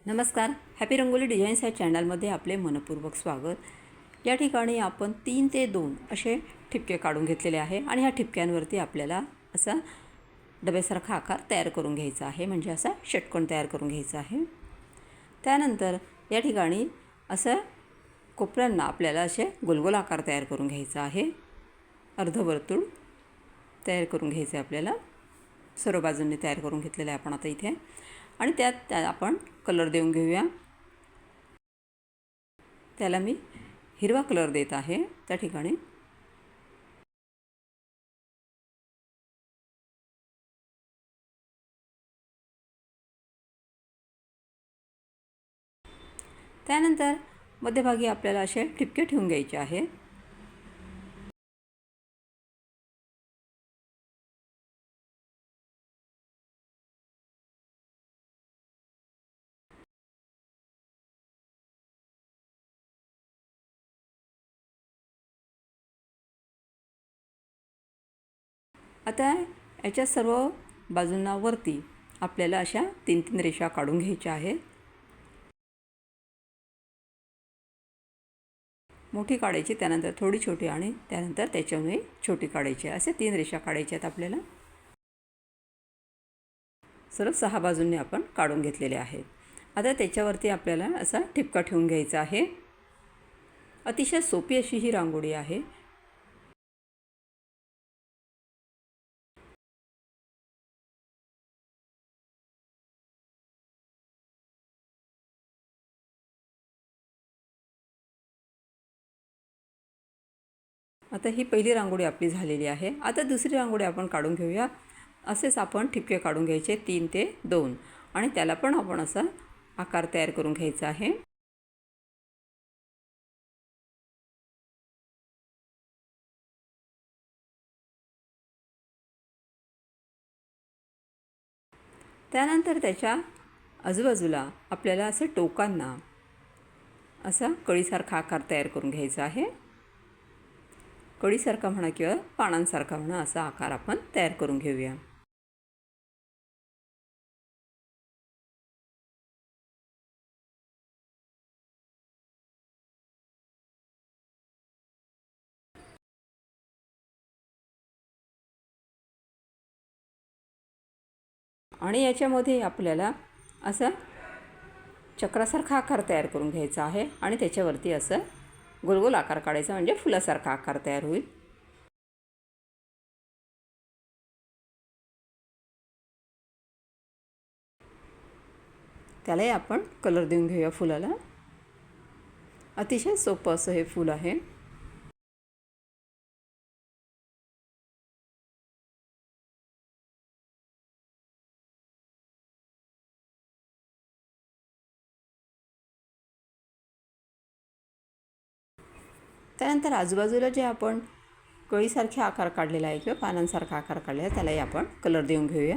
नमस्कार, happy rangoli designs या चॅनलमध्ये आपले मनपूर्वक स्वागत। या ठिकाणी आपण 3 ते 2 असे ठिपके काढून घेतलेले आहे आणि ह्या ठिपक्यांवरती आपल्याला असा डब्यासारखा आकार तयार करून घ्यायचा आहे, म्हणजे असा षटकोन तयार करून घ्यायचा आहे। त्यानंतर या ठिकाणी असं कोपऱ्यांना आपल्याला असे गोलगोल आकार तयार करून घ्यायचा आहे। अर्धवर्तुळ तयार करून घ्यायचे आपल्याला, सर्व बाजूंनी तयार करून घेतलेले आहे आपण आता इथे। आणि त्यात आपण कलर देऊन घेऊया। त्याला मी हिरवा कलर देत आहे त्या ठिकाणी। त्यानंतर मध्यभागी आपल्याला असे ठिपके ठेवून घ्यायचे आहे। आता याच्या सर्व बाजूंना वरती आपल्याला अशा 3-3 रेषा काढून घ्यायच्या आहेत। मोठी काढायची, त्यानंतर थोडी छोटी आणि त्यानंतर त्याच्यामुळे छोटी काढायची, असे 3 रेषा काढायच्या आहेत आपल्याला। सर्व 6 बाजूंनी आपण काढून घेतलेले आहेत। आता त्याच्यावरती आपल्याला असा ठिपका ठेवून घ्यायचा आहे। अतिशय सोपी अशी ही रांगोळी आहे। आता ही पहिली रांगोळी आपली झालेली आहे। आता दुसरी रांगोळी आपण काढून घेऊया। असेच आपण ठिपके काढून घ्यायचे 3 ते 2 आणि त्याला पण आपण असा आकार तयार करून घ्यायचा आहे। त्यानंतर त्याच्या आजूबाजूला आपल्याला असे टोकांना असा कळीसारखा आकार तयार करून घ्यायचा आहे। कळीसारखा म्हणा किंवा पानांसारखा म्हणा, असा आकार आपण तयार करून घेऊया। आणि याच्यामध्ये आपल्याला असा चक्रासारखा आकार तयार करून घ्यायचा आहे आणि त्याच्यावरती असं गोलगोल आकार काढायचा, म्हणजे फुलासारखा आकार तयार होईल। त्यालाही आपण कलर देऊन घेऊया फुलाला। अतिशय सोपं असं हे फूल आहे। त्यानंतर आजूबाजूला जे आपण कळीसारखे आकार काढलेला आहे किंवा पानांसारखा आकार काढलेला आहे, त्यालाही आपण कलर देऊन घेऊया।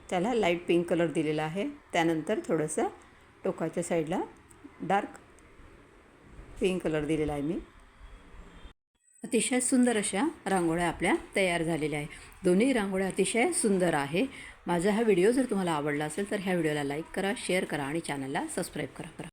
त्याला लाईट पिंक कलर दिलेला आहे। त्यानंतर थोडंसं टोकाच्या साईडला डार्क पिंक कलर दिलेला आहे मी। अतिशय सुंदर अशा रांगोळ्या आपल्या तयार झालेल्या आहेत। दोन्ही रांगोळ्या अतिशय सुंदर आहे। माझा हा व्हिडिओ जर तुम्हाला आवडला असेल तर ह्या व्हिडिओला लाईक करा, शेअर करा आणि चॅनलला सबस्क्राईब करा।